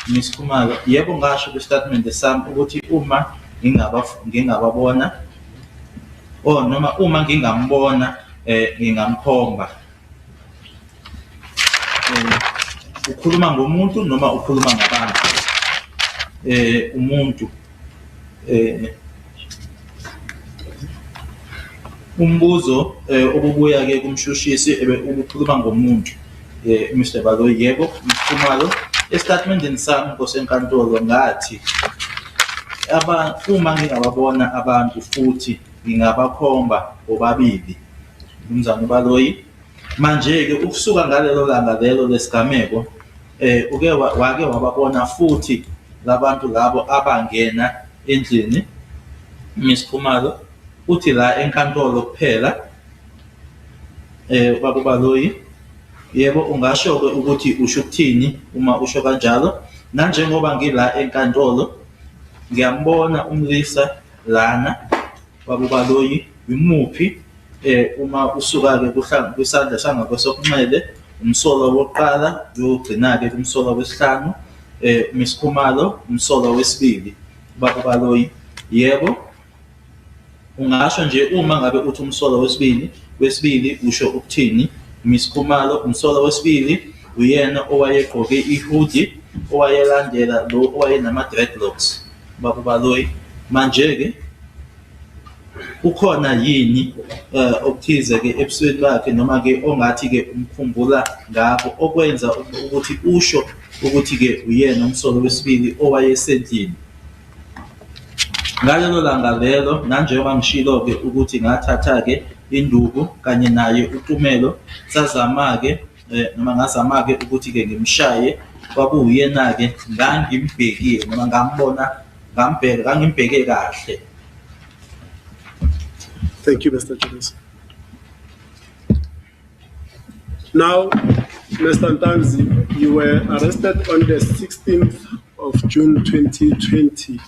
Ms. Khumalo, yebo ngasho kwistatimende sami ukuthi uma ngingababona noma uma ngingambona ngingamkhomba. Ukhuluma ngomuntu noma ukhuluma ngabantu? Umuntu. Umbuzo obubuya ke kumshushisi ubukhuluma ngomuntu. Mr. Baloyi, yebo Ms. Khumalo, estatementini sami ngosenkantolo ngathi uma ngingababona abantu futhi ngingabakhomba bobabili. Mnumzane Baloyi, manje-ke ukusuka ngalelo langa lelo lesigameko wake wababona futhi labantu labo abangena endlini. Ms. Khumalo, uthi la enkantolo kuphela. Baba Baloyi, yebo ungasho-ke ukuthi usho ukuthini uma usho kanjalo? Nanjengoba ngila enkantolo ngiyambona umlisa lana. Baba Baloyi, imuphi uma usuka-ke kwisandla sangakwesokunxele umsolo wokuqala uyogcina-ke kumsolo wesihlanu, Ms. Khumalo umsolo wesibili. Baba Baloyi, yebo ungasho nje uma ngabe uthi umsolo wesibili usho ukuthini? Ms. Khumalo umsolo wesibili uyena owayegqoke ihoodie owayelandela lo owayenama dreadlocks. Baba Baloyi, manje-ke ukhona yini okuthize-ke ebusweni bakhe noma-ke ongathi-ke umkhumbula ngakho okwenza ukuthi usho ukuthi-ke uyena umsolo wesibili owayesendlini? Ngalelo langa lelo nanjengoba ngishilo-ke ukuthi ngathatha-ke induku kanye naye uTumelo sazama-ke noma ngazama-ke ukuthi-ke ngimshaye, kwakuyena-ke ngangimbhekile noma ngangimbheke kahle. Thank you, Mr. Jones. Now, Mr. Ntanzi, you were arrested on the 16th of June 2020,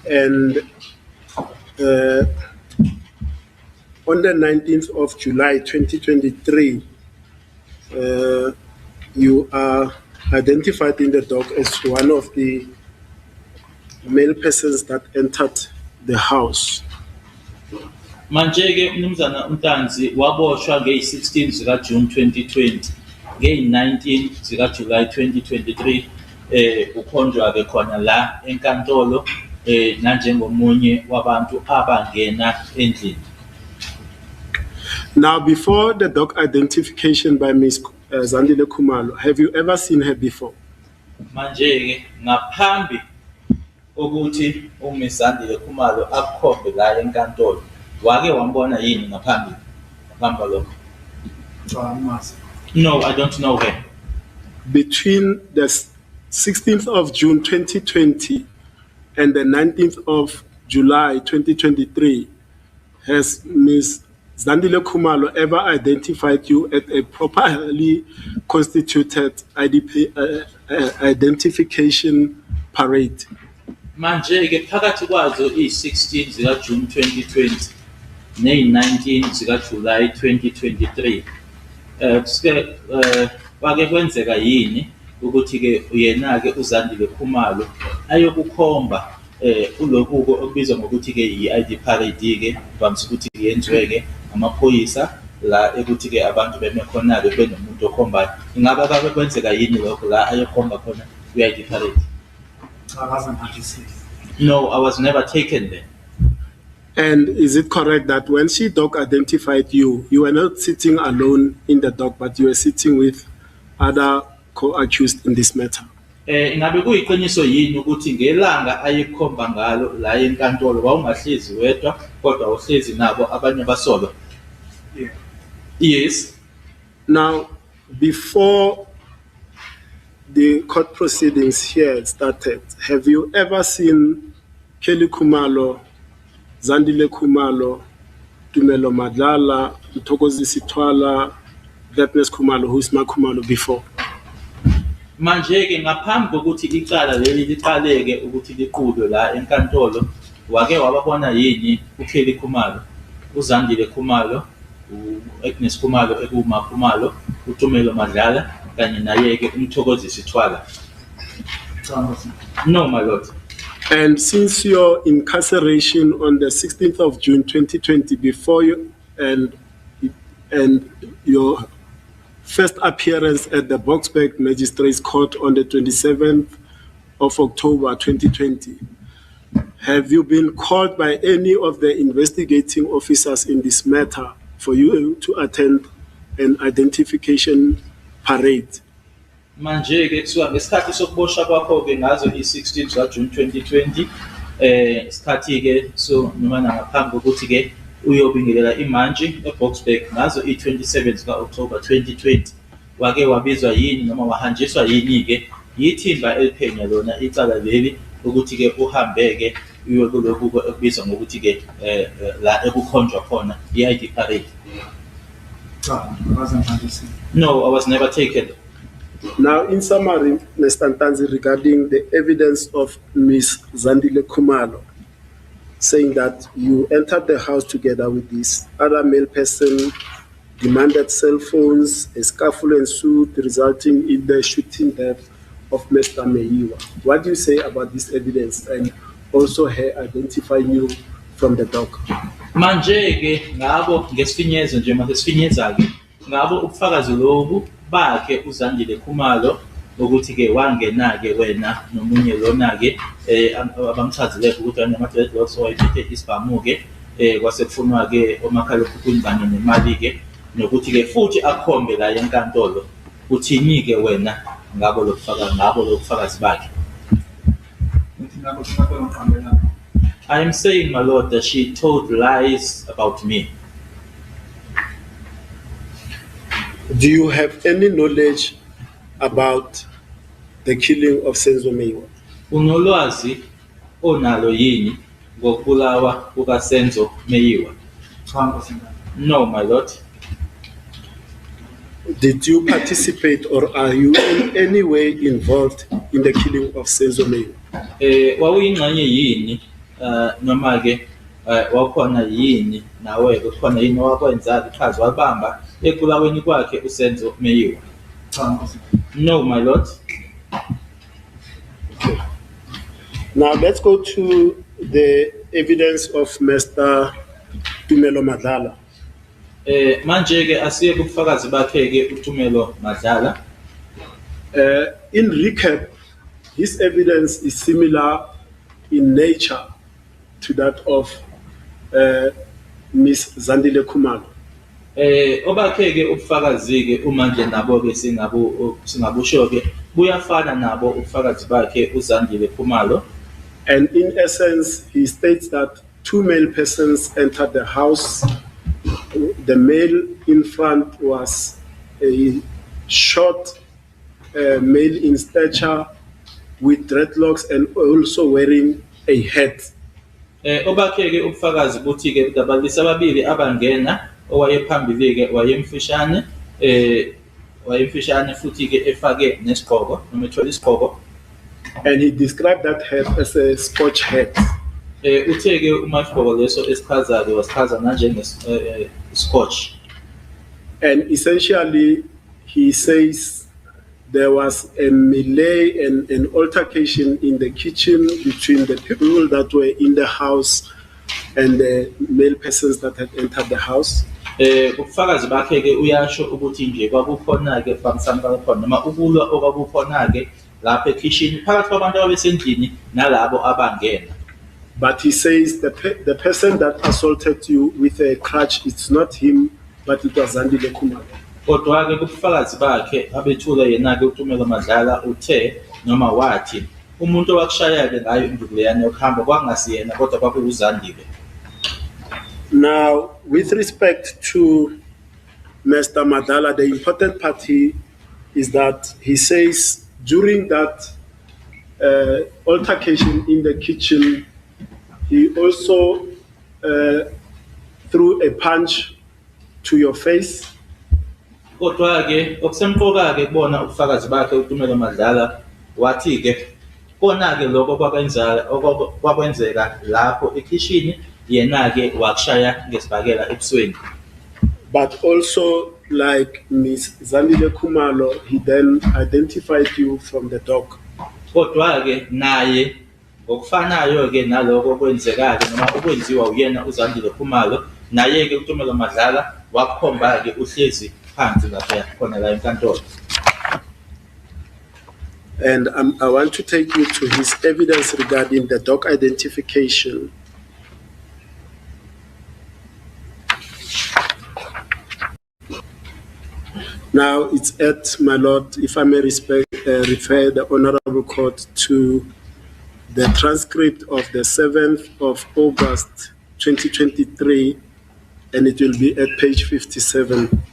and on the 19th of July 2023, you are identified in the dock as one of the male persons that entered the house. Manje-ke Mnumzana Ntanzi waboshwa ngeyi-16 zikaJune 2020, ngeyi-19 zikaJulayi 2023 ukhonjwa-ke khona la enkantolo nanjengomunye wabantu abangena endlini. Now, before the dog identification by Ms. Zandile Khumalo, have you ever seen her before? Manje-ke ngaphambi ukuthi uMs Zandile Khumalo akukhombe la enkantolo, wake wambona yini ngaphambi lokho? No, I don't know her. Between the 16th of June 2020 and the 19th of July 2023, has Ms. Zandile Khumalo ever identified you at a properly constituted identification parade? Manje-ke phakathi kwazo i-16 zikaJune 2020 neyi-19 zikaJulayi 2023 wake kwenzeka yini ukuthi-ke yena-ke uZandile Khumalo ayokukhomba kulokhu okubizwa ngokuthi-ke i-ID parade-ke vamise ukuthi-ke yenziwe-ke amaphoyisa la ekuthi-ke abantu beme khona-ke benomuntu okhombayo. Ingabe kabe kwenzeka yini lokho la ayokhomba khona kwi-ID parade? No, I was never taken there. And is it correct that when she doc identified you, you were not sitting alone in the dock, but you were sitting with other co-accused in this matter? Ingabe kuyiqiniso yini ukuthi ngelanga ayekhomba ngalo la enkantolo wawungahlezi wedwa kodwa uhlezi nabo abanye basolwa? Yeah. Yes. Now, before the court proceedings here started, have you ever seen Kelly Khumalo, Zandile Khumalo, Tumelo Madlala, Mthokozi Sithwala, Gladness Khumalo, Husma Khumalo before? Manje-ke ngaphambi kokuthi icala leli liqaleke ukuthi liqulwe la enkantolo, wake wababona yini uKelly Khumalo, uZandile Khumalo, uAgnes Khumalo ekuma Khumalo, uTumelo Madlala kanye naye-ke uMthokozi Sithwala? No, my lord. And since your incarceration on the 16th of June 2020, before you and your first appearance at the Boksburg Magistrates Court on the 27th of October 2020, have you been called by any of the investigating officers in this matter for you to attend an identification parade? Manje-ke kusuka ngesikhathi sokuboshwa kwakho-ke ngazo i-16 June 2020, isikhathi-ke so noma ngaphambi kokuthi-ke uyobingelela imantshi eBoksburg ngazo i-27 October 2020, wake wabizwa yini noma wahanjiswa yini-ke yithimba eliphenya lona icala leli ukuthi-ke uhambe-ke uye kulokhu okubizwa ngokuthi-ke la ekukhonjwa khona i-ID parade? No, I was never taken. Now, in summary, Mr. Ntanzi, regarding the evidence of Ms. Zandile Khumalo, saying that you entered the house together with this other male person, demanded cell phones, a scuffle ensued, resulting in the shooting death of Mr. Meyiwa. What do you say about this evidence and also her identifying you from the dock? Manje-ke ngabo ngesifinyezo nje mase sifinyeza-ke ngabo ubufakazi lobu bakhe uZandile Khumalo ukuthi-ke wangena-ke wena nomunye lona-ke abamchazile ukuthi wanama-dreadlocks wayephethe isibhamu-ke kwase kufunwa-ke omakhalekhukhwini kanye nemali-ke nokuthi-ke futhi akhombe la enkantolo uthini-ke wena ngabo lobufakazi bakhe. I am saying, my lord, that she told lies about me. Do you have any knowledge about the killing of Senzo Meyiwa? Unolwazi onalo yini ngokubulawa kukaSenzo Meyiwa? No, my lord. Did you participate or are you in any way involved in the killing of Senzo Meyiwa? Wawuyingxenye yini noma-ke wakhona yini nawe kukhona yini owakwenza iqhaza wabamba ekulaweni kwakhe uSenzo Meyiwa? No, my lord. Now let's go to the evidence of Mr. Tumelo Madlala. Manje-ke asiye kubufakazi bakhe-ke uTumelo Madlala. In recap, his evidence is similar in nature to that of Ms. Zandile Khumalo. Obakhe-ke ubufakazi-ke uma nje nabo-ke singabusho-ke buyafana nabo ubufakazi bakhe uZandile Khumalo. And in essence, he states that two male persons entered the house. The male in front was a short male in stature with dreadlocks and also wearing a hat. Obakhe-ke ubufakazi buthi-ke abalisa ababili abangena owayephambili-ke wayemfishane futhi-ke efake nesigqoko noma ethwele isigqoko. And he described that hat as a Scotch hat. Uthe-ke uma isigqoko leso esichaza-ke wasichaza nanjenge-Scotch. And essentially, he says there was a melee and an altercation in the kitchen between the people that were in the house and the male persons that had entered the house. Ubufakazi bakhe ke uyasho ukuthi nje kwakukhona ke bamsana kwakukhona noma ukulwa okwakukhona ke lapha ekitchen phakathi kwabantu ababesendlini nalabo abangena. But he says the person that assaulted you with a crutch, it's not him, but it was Zandile Khumalo. Kodwa ke kubufakazi bakhe abethula yena ke uTumelo Madlala uthe noma wathi umuntu owakushaya ke ngayo induku leyana yokuhamba kwangasiyena kodwa kwakuwuZandile. Now, with respect to Mr. Madala, the important part here is that he says during that altercation in the kitchen, he also threw a punch to your face. Kodwa ke okusemqoka ke kubona ubufakazi bakhe uTumelo Madlala wathi ke kona ke lokho kwakwenzeka lapho ekitchen yena ke wakushaya ngesibhakela ebusweni. But also, like Miss Zandile Khumalo, he then identified you from the dog. Kodwa ke naye ngokufanayo ke naloko kwenzeka ke noma ukwenziwa uyena uZandile Khumalo naye ke uTumelo Madlala wakhomba ke uhlezi phansi lapha khona la enkantolo. And I want to take you to his evidence regarding the dog identification. Now it's at, my lord, if I may refer the Honorable Court to the transcript of the 7th of August 2023, and it will be at page 57.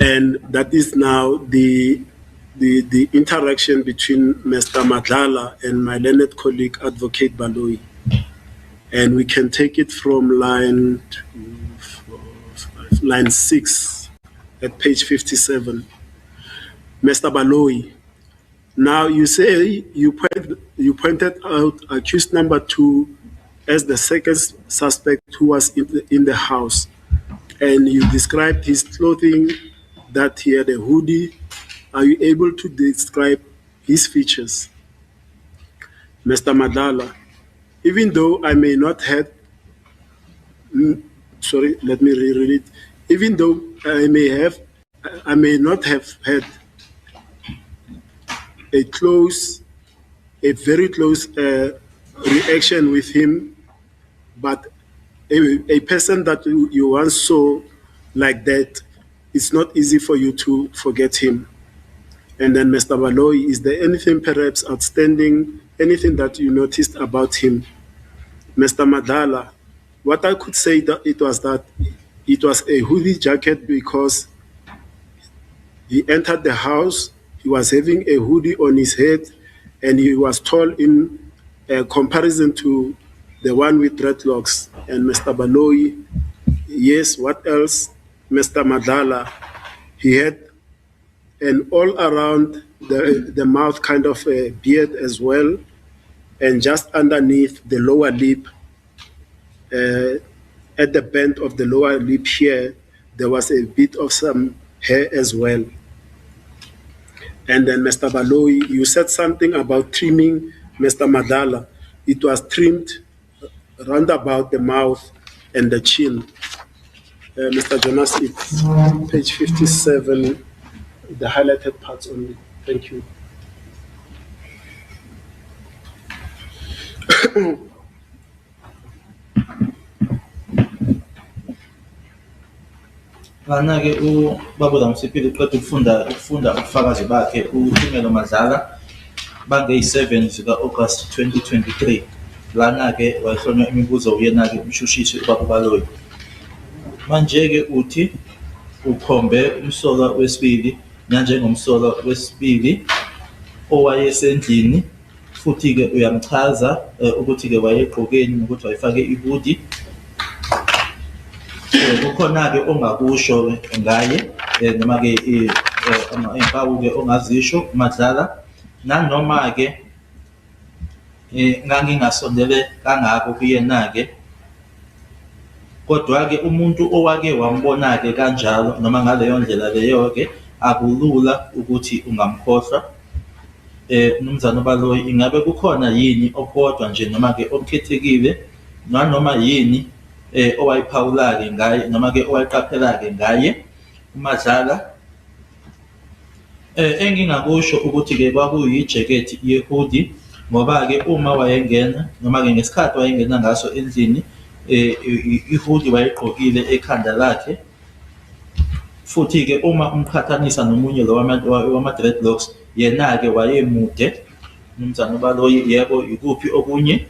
And that is now the interaction between Mr. Madlala and my learned colleague, Advocate Baloyi. And we can take it from line 6 at page 57. Mr. Baloyi, now you say you pointed out accused number 2 as the second suspect who was in the house, and you described his clothing, that he had a hoodie. Are you able to describe his features? Mr. Madlala, even though I may not have, sorry, let me reread it. Even though I may not have had a very close reaction with him, but a person that you once saw like that, it's not easy for you to forget him. And then, Mr. Baloyi, is there anything perhaps outstanding, anything that you noticed about him? Mr. Madlala, what I could say that it was a hoodie jacket because he entered the house, he was having a hoodie on his head, and he was tall in comparison to the one with dreadlocks. And Mr. Baloyi, yes, what else? Mr. Madlala, he had an all-around the mouth kind of a beard as well, and just underneath the lower lip, at the bend of the lower lip here, there was a bit of some hair as well. And then, Mr. Baloyi, you said something about trimming Mr. Madlala. It was trimmed round about the mouth and the chin. Mr. Jonas, it's page 57, the highlighted parts only. Thank you. Lana ke ubaba Msipili uqeda ukufunda ubufakazi bakhe uTumelo Madlala bangeyi-7 zika August 2023. Lana ke wayehlonywa imibuzo uyena ke umshushisi ubaba Baloyi. Manje ke uthi ukhombe umsolwa wesibili njengomsolwa wesibili owayesendlini, futhi ke uyamchaza ukuthi ke wayegqokeni ukuthi wayefake ihoodie. Kukhona ke ongakusho ngaye noma ke impawu ke ongazisho Madlala, nanoma ke ngangingasondele kangako kuyena ke, Kodwa-ke umuntu owake wambona-ke kanjalo noma ngaleyo ndlela leyo-ke akulula ukuthi ungamkhohlwa. Mnumzane uBaloyi, ingabe kukhona yini okodwa nje noma-ke okukhethekile nanoma yini owayiphawula-ke ngaye noma-ke owayiqaphela-ke ngaye uMadlala? Engingakusho ukuthi-ke kwakuyijakhethi yehudi, ngoba-ke uma wayengena noma-ke ngesikhathi wayengena ngaso endlini, ihudi wayegqokile ekhanda lakhe. Futhi-ke uma umqhathanisa nomunye lo wama-dreadlocks, yena-ke wayemude. Mnumzane uBaloyi, yebo, ikuphi okunye?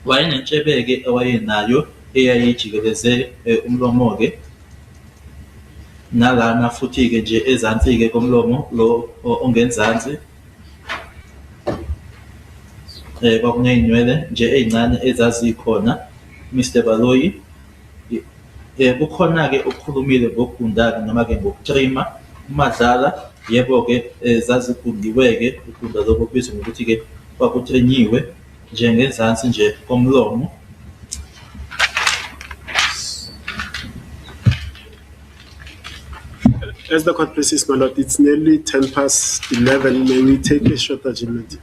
Wayenentshebeke ewayenayo eyayijikeleze umlomo-ke, nalana futhi-ke nje ezansi-ke komlomo lo ongenzansi. Kwakuney'nwele nje ey'ncane ezazikhona, Mr. Baloyi. Kukhona-ke okukhulumile ngokugunda-ke noma-ke ngokutrima uMadlala. Yebo-ke zazigundiwe-ke, ukugunda lokho kubizwa ngokuthi-ke kwakutrinyiwe nje ngezansi nje komlomo. As the court pleases, my lord, it's nearly 11:10. May we take a short adjournment?